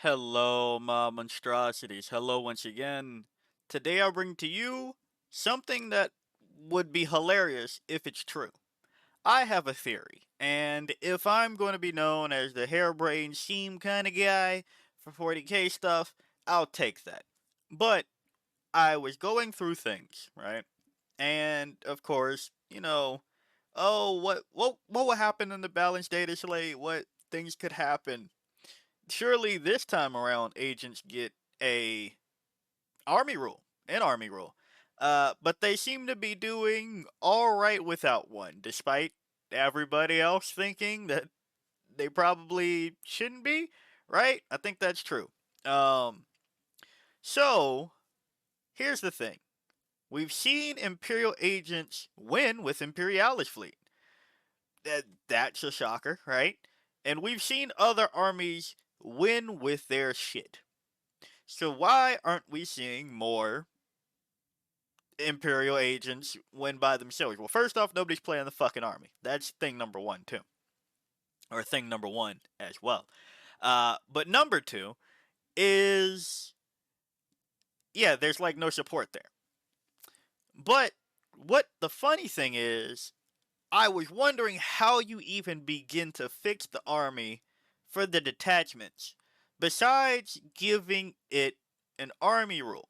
Hello, my monstrosities. Hello once again. Today I bring to you something that would be hilarious if it's true. I have a theory, and if I'm going to be known as the harebrained scheme kind of guy for 40k stuff, I'll take that. But I was going through things, right? And of course, oh, what would happen in the balanced data slate? What things could happen? Surely this time around agents get a army rule, an army rule. But they seem to be doing all right without one, despite everybody else thinking that they probably shouldn't be. Right? I think that's true. Um, so here's the thing: we've seen Imperial agents win with Imperialis fleet. That's a shocker, right? And we've seen other armies win with their shit. So why aren't we seeing more Imperial agents win by themselves? Well, first off, nobody's playing the fucking army. That's thing number one, too. Or thing number one as well. But number two is, yeah, there's like no support there. But what the funny thing is, I was wondering how you even begin to fix the army for the detachments, besides giving it an army rule.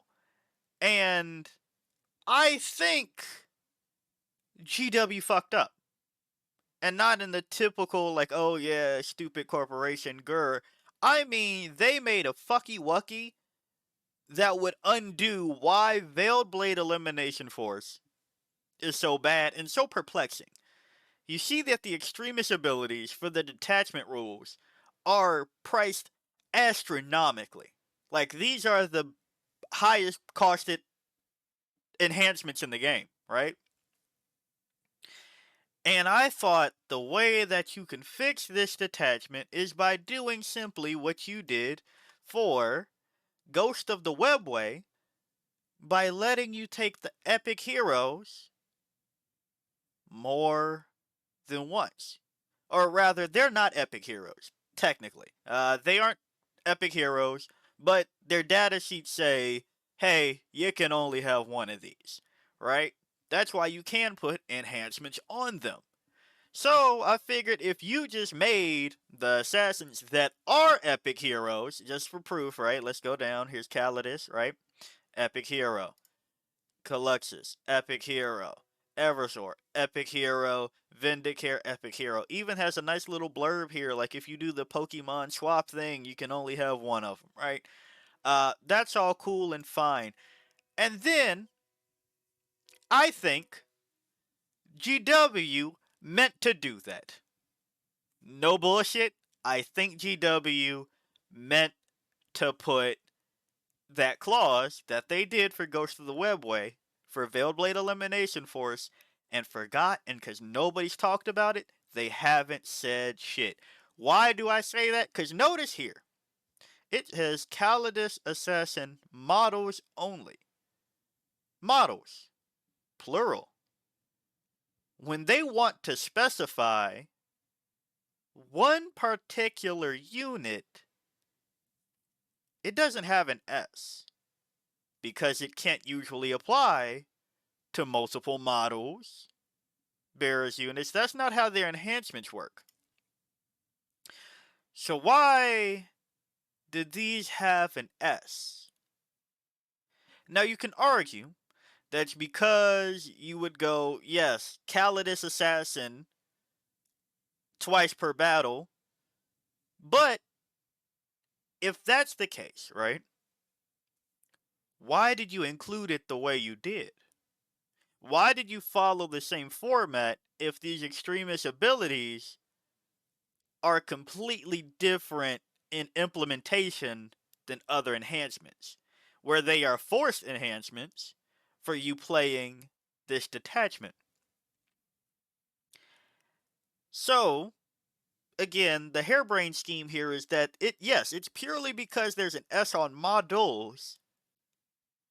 And I think GW fucked up. And not in the typical, like, oh yeah, stupid corporation, grr. I mean, they made a fucky wucky that would undo why Veiled Blade Elimination Force is so bad and so perplexing. You see that the Extremis abilities for the detachment rules are priced astronomically. Like, these are the highest costed enhancements in the game, right? And I thought the way that you can fix this detachment is by doing simply what you did for Ghost of the Webway by letting you take the epic heroes more than once. Or rather, they're not epic heroes, technically. They aren't epic heroes, but their data sheets say, hey, you can only have one of these, right? That's why you can put enhancements on them. So I figured if you just made the assassins that are epic heroes, just for proof, right? Let's go down. Here's Calidus, right? Epic hero. Caluxus, epic hero. Eversor, epic hero. Vindicare, epic hero. Even has a nice little blurb here, like if you do the Pokemon swap thing, you can only have one of them, right? That's all cool and fine. And then, I think GW meant to do that. No bullshit. I think GW meant to put that clause that they did for Ghost of the Webway for Veiled Blade Elimination Force and forgot, and because nobody's talked about it, they haven't said shit. Why do I say that? Because notice here, it has Calidus Assassin models only. Models, plural. When they want to specify one particular unit, it doesn't have an S because it can't usually apply to multiple models, bearers units. That's not how their enhancements work. So why did these have an S? Now you can argue that's because you would go, yes, Calidus Assassin twice per battle, but if that's the case, right? Why did you include it the way you did? Why did you follow the same format if these Extremis abilities are completely different in implementation than other enhancements, where they are forced enhancements for you playing this detachment? So, again, the harebrained scheme here is that yes, it's purely because there's an S on modules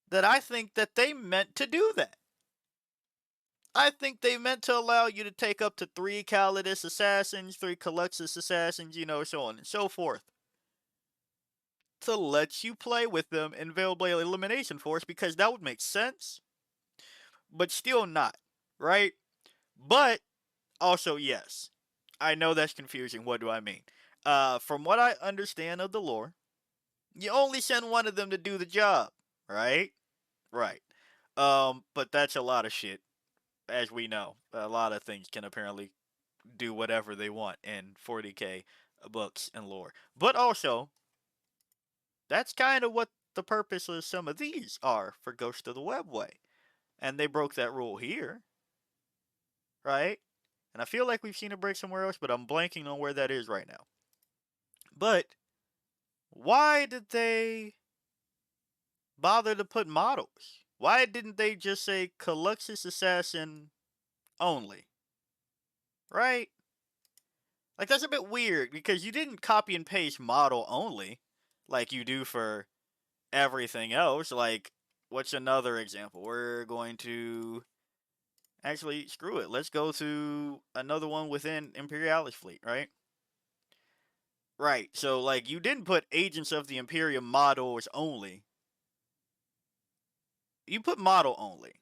that I think that they meant to do that. I think they meant to allow you to take up to 3 Calidus assassins, 3 Caluxus assassins, so on and so forth. to let you play with them in Available Elimination Force because that would make sense, but still not, right? But also, yes, I know that's confusing. What do I mean? From what I understand of the lore, you only send one of them to do the job, right? Right. But that's a lot of shit, as we know. A lot of things can apparently do whatever they want in 40k books and lore. But also, that's kind of what the purpose of some of these are for Ghost of the Webway. And they broke that rule here, right? And I feel like we've seen it break somewhere else, but I'm blanking on where that is right now. But why did they bother to put models? Why didn't they just say Caluxus Assassin only? Right? Like, that's a bit weird because you didn't copy and paste model only like you do for everything else. Like, what's another example? We're going to actually screw it. Let's go to another one within Imperialis fleet, right? Right. So, like, you didn't put Agents of the Imperium models only. You put model only.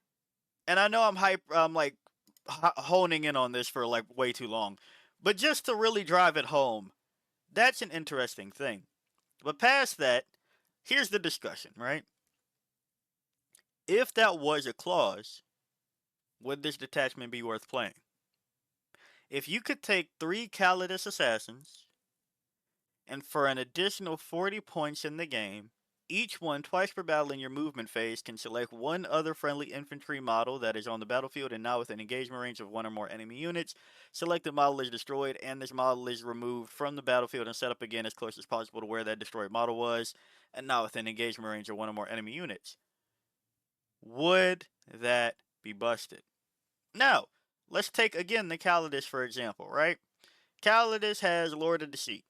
And I know I'm like honing in on this for like way too long, but just to really drive it home, that's an interesting thing. But past that, here's the discussion, right? If that was a clause, would this detachment be worth playing? If you could take 3 Calidus assassins, and for an additional 40 points in the game, each one twice per battle in your movement phase can select one other friendly infantry model that is on the battlefield and now within engagement range of one or more enemy units. Selected model is destroyed, and this model is removed from the battlefield and set up again as close as possible to where that destroyed model was, and now within engagement range of one or more enemy units. Would that be busted? Now, let's take again the Calidus for example, right? Calidus has Lord of Deceit.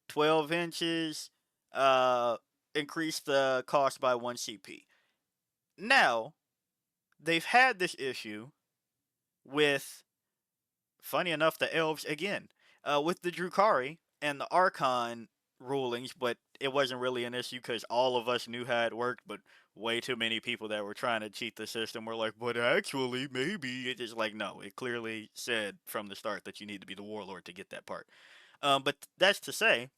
12 inches, uh, increase the cost by 1 CP. Now, they've had this issue with, funny enough, the elves again, with the Drukhari and the Archon rulings, but it wasn't really an issue because all of us knew how it worked, but way too many people that were trying to cheat the system were like, but actually, maybe. It's just like, no, it clearly said from the start that you need to be the warlord to get that part. But that's to say,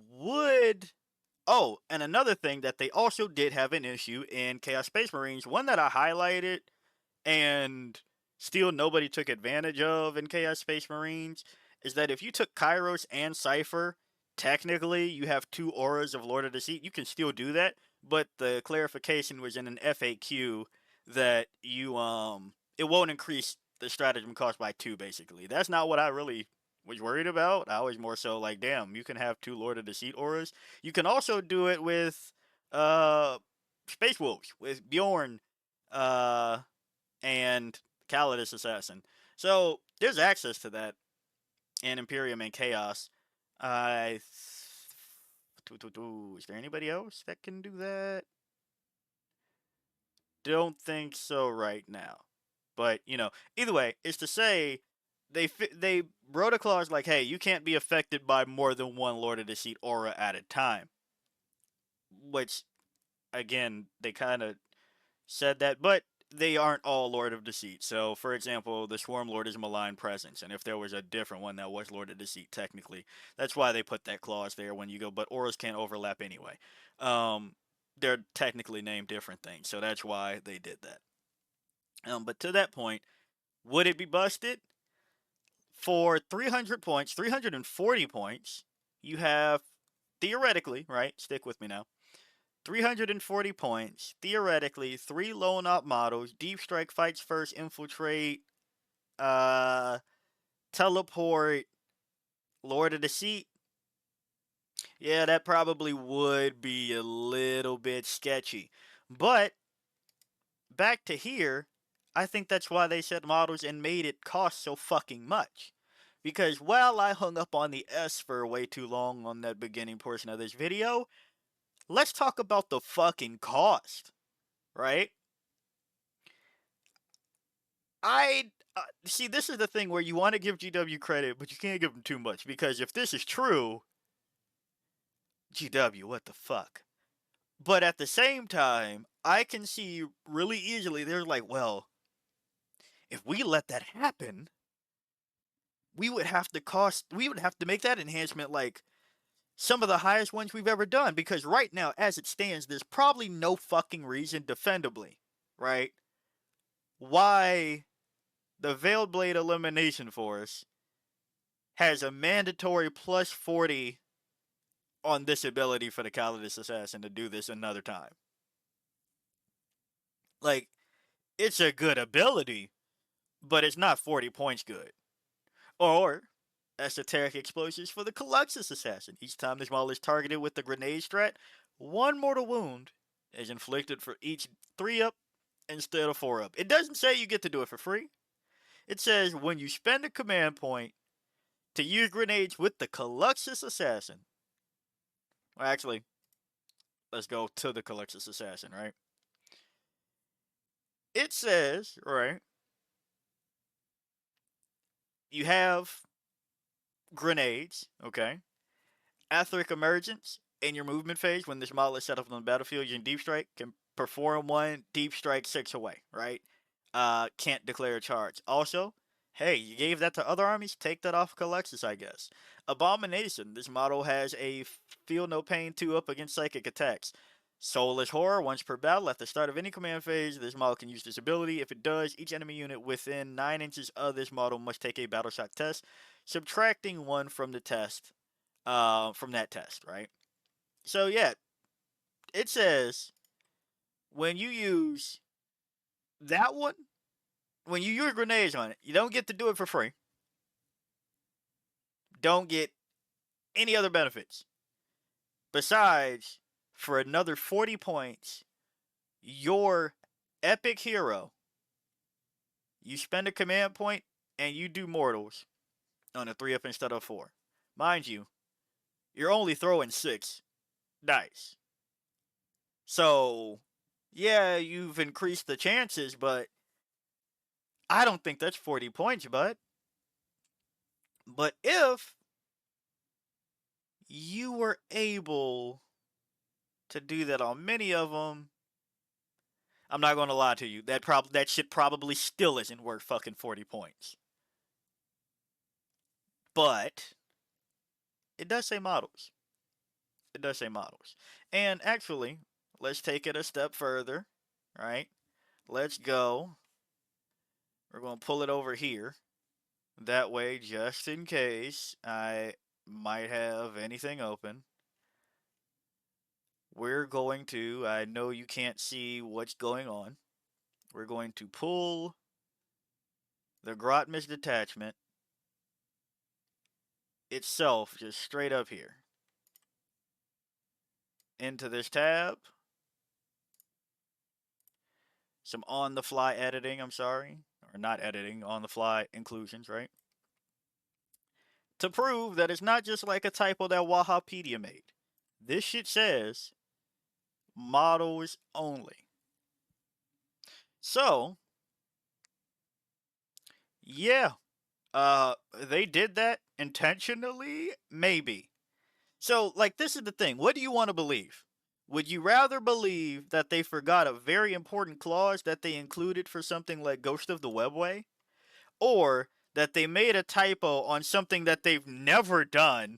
would oh, and another thing that they also did have an issue in Chaos Space Marines, one that I highlighted and still nobody took advantage of in Chaos Space Marines, is that if you took Kairos and Cypher, technically you have 2 auras of Lord of Deceit. You can still do that, but the clarification was in an FAQ that it won't increase the stratagem cost by 2, basically. That's not what I really was worried about. I was more so like, damn, you can have 2 Lord of Deceit auras. You can also do it with uh Space Wolves, with Bjorn and Calidus Assassin. So there's access to that in Imperium and Chaos. I is there anybody else that can do that? Don't think so right now. But either way, it's to say they wrote a clause like, hey, you can't be affected by more than 1 Lord of Deceit aura at a time. Which, again, they kind of said that, but they aren't all Lord of Deceit. So, for example, the Swarm Lord is Malign Presence, and if there was a different one that was Lord of Deceit, technically, that's why they put that clause there when you go, but auras can't overlap anyway. They're technically named different things, so that's why they did that. But to that point, would it be busted? For 300 points, 340 points, you have, theoretically, right? Stick with me now. 340 points, theoretically, 3 lone op models, deep strike, fights first, infiltrate, uh, teleport, Lord of Deceit. Yeah, that probably would be a little bit sketchy. But back to here, I think that's why they said models and made it cost so fucking much. Because while I hung up on the S for way too long on that beginning portion of this video, let's talk about the fucking cost, right? I see. This is the thing where you want to give GW credit, but you can't give them too much because if this is true, GW, what the fuck? But at the same time, I can see really easily they're like, well, if we let that happen, we would have to make that enhancement like some of the highest ones we've ever done because right now, as it stands, there's probably no fucking reason defendably, right? Why the Veiled Blade Elimination Force has a mandatory plus 40 on this ability for the Calidus Assassin to do this another time. Like, it's a good ability, but it's not 40 points good. Or, esoteric explosives for the Caluxus Assassin. Each time this model is targeted with the grenade strat, one mortal wound is inflicted for each 3 up instead of 4 up. It doesn't say you get to do it for free. It says when you spend a command point to use grenades with the Caluxus Assassin. Well, actually, let's go to the Caluxus Assassin, right? It says, right, you have grenades, okay? Aetheric Emergence in your movement phase when this model is set up on the battlefield using Deep Strike can perform 1 Deep Strike 6 away, right? Can't declare a charge. Also, hey, you gave that to other armies, take that off Calyxus, I guess. Abomination, this model has a Feel No Pain 2 up against psychic attacks. Soulless Horror, once per battle, at the start of any command phase, this model can use this ability. If it does, each enemy unit within 9 inches of this model must take a battle shock test, subtracting 1 from the test, from that test, right? So yeah, it says when you use that one, when you use grenades on it, you don't get to do it for free. Don't get any other benefits. Besides, for another 40 points, your epic hero, you spend a command point and you do mortals on a 3 up instead of 4. Mind you, you're only throwing 6 dice. So, yeah, you've increased the chances, but I don't think that's 40 points, bud. But if you were able to do that on many of them, I'm not going to lie to you. That shit probably still isn't worth fucking 40 points. But it does say models. It does say models. And actually, let's take it a step further, right? Let's go. We're going to pull it over here. That way, just in case I might have anything open, we're going to, I know you can't see what's going on. We're going to pull the Grotmis Detachment itself just straight up here into this tab. Some on the fly editing, I'm sorry, or not editing, on the fly inclusions, right? To prove that it's not just like a typo that Wahapedia made. This shit says models only. So, yeah, they did that intentionally, maybe. So, like, this is the thing. What do you want to believe? Would you rather believe that they forgot a very important clause that they included for something like Ghost of the Webway? Or that they made a typo on something that they've never done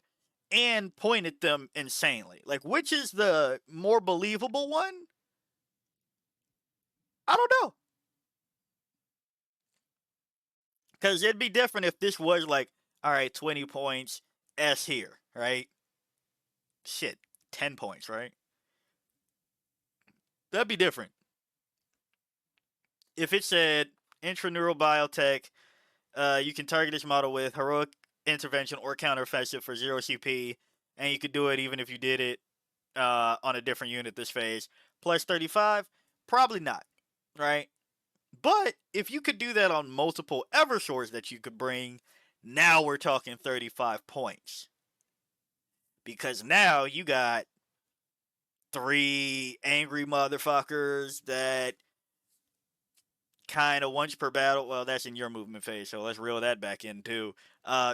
and pointed them insanely? Like, which is the more believable one? I don't know. Because it'd be different if this was like, all right, 20 points, S here, right? Shit, 10 points, right? That'd be different. If it said intraneural biotech, you can target this model with heroic intervention or counteroffensive for 0 CP, and you could do it even if you did it on a different unit this phase. Plus 35? Probably not, right? But if you could do that on multiple Everswords that you could bring, now we're talking 35 points. Because now you got 3 angry motherfuckers that kind of once per battle. Well, that's in your movement phase, so let's reel that back in too.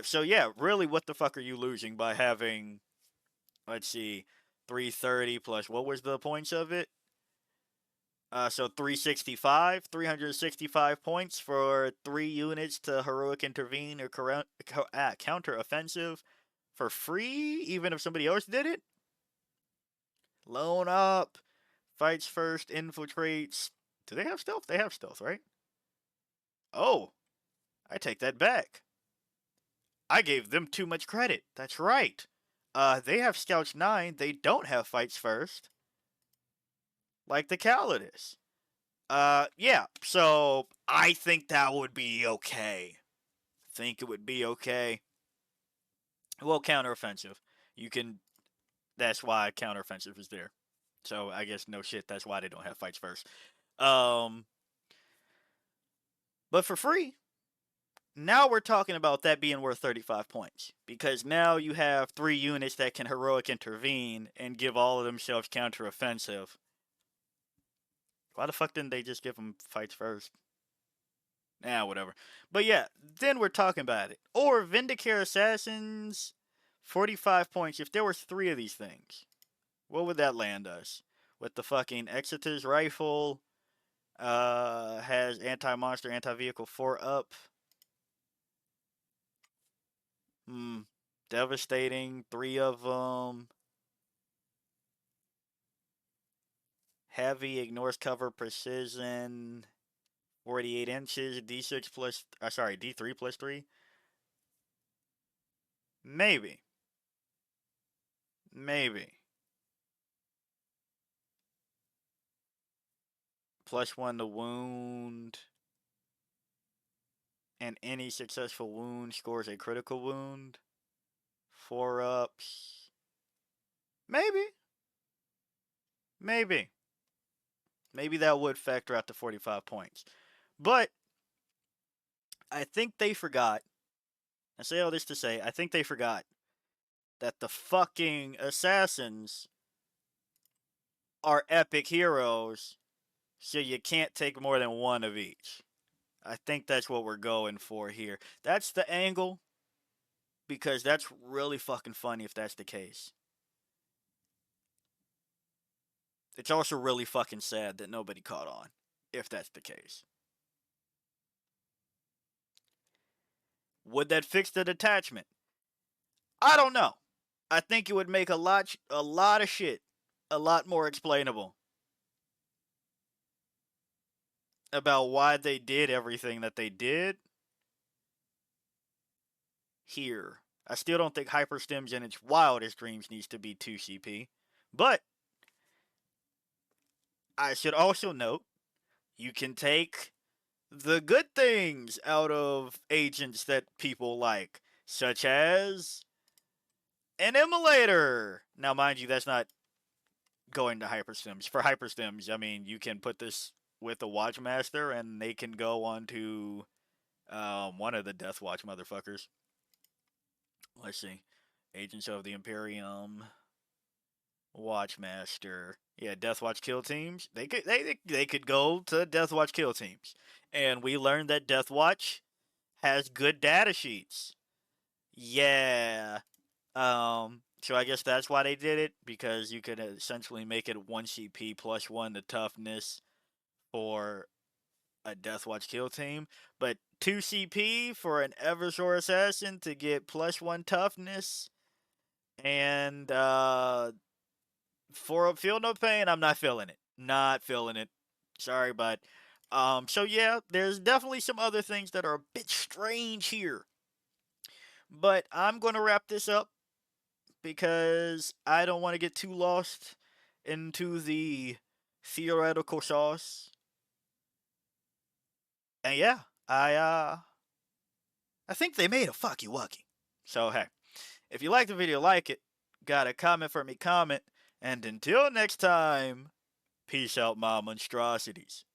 So yeah, really, what the fuck are you losing by having? Let's see. 330 plus what was the points of it? So 365, 365 points for 3 units to heroic intervene or counter offensive for free, even if somebody else did it. Loan up, fights first, infiltrates. Do they have stealth? They have stealth, right? Oh, I take that back. I gave them too much credit. That's right. They have Scouts 9. They don't have fights first. Like the Calidus. Yeah, so I think that would be okay. Think it would be okay. Well, counteroffensive. You can. That's why counteroffensive is there. So I guess no shit. That's why they don't have fights first. Um, but for free, now we're talking about that being worth 35 points because now you have 3 units that can heroic intervene and give all of themselves counteroffensive. Why the fuck didn't they just give them fights first? Nah, whatever. But yeah, then we're talking about it. Or Vindicare Assassins, 45 points. If there were 3 of these things, what would that land us? With the fucking Exeter's Rifle, has anti-monster, anti-vehicle 4 up. Devastating, 3 of them. Heavy, ignores cover, precision, 48 inches, D6 plus, sorry, D3 plus 3. Maybe. Maybe. +1 to wound. And any successful wound scores a critical wound. 4 ups. Maybe. Maybe. Maybe that would factor out to 45 points. But I think they forgot. I say all this to say, I think they forgot that the fucking assassins are epic heroes, so you can't take more than 1 of each. I think that's what we're going for here. That's the angle, because that's really fucking funny if that's the case. It's also really fucking sad that nobody caught on, if that's the case. Would that fix the detachment? I don't know. I think it would make a lot of shit a lot more explainable about why they did everything that they did here. I still don't think Hyperstims in its wildest dreams needs to be 2 CP. But I should also note you can take the good things out of agents that people like, such as an Immolator. Now, mind you, that's not going to Hyperstims. For Hyperstims, I mean, you can put this with a Watchmaster and they can go on to one of the Death Watch motherfuckers. Let's see. Agents of the Imperium, Watchmaster. Yeah, Death Watch kill teams. They could go to Death Watch kill teams. And we learned that Death Watch has good data sheets. Yeah. So I guess that's why they did it, because you could essentially make it 1 CP +1 to toughness for a Death Watch kill team, but 2 CP for an Eversor Assassin to get +1 toughness and 4 up Feel No Pain. I'm not feeling it. Not feeling it. Sorry, but so yeah, there's definitely some other things that are a bit strange here. But I'm going to wrap this up because I don't want to get too lost into the theoretical sauce. And yeah, I think they made a fucky wucky. So hey, if you like the video, like it. Got a comment for me, comment. And until next time, peace out, my monstrosities.